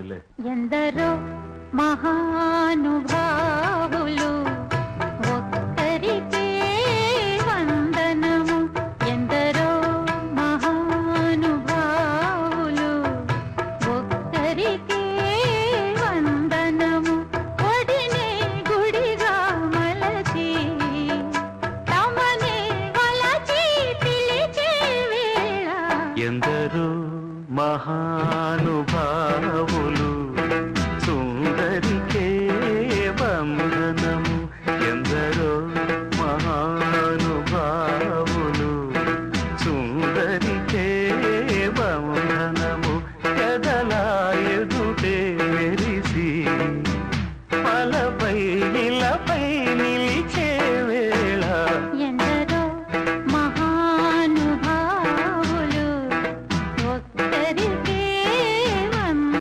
అవునులే. ఎందరో మహానుభావులు ఒక్కరికే వందనము. ఎందరో మహానుభావులు ఒక్కరికే వందనము. ఒడినే గుడిగా మలచి తమనే వలచి పిలిచే వేళ ఎందరో మహానుభావులు సుందరికే వందనము. ఎందరో మహానుభావులు సుందరికే వందనము. ఎదలా ఎదుట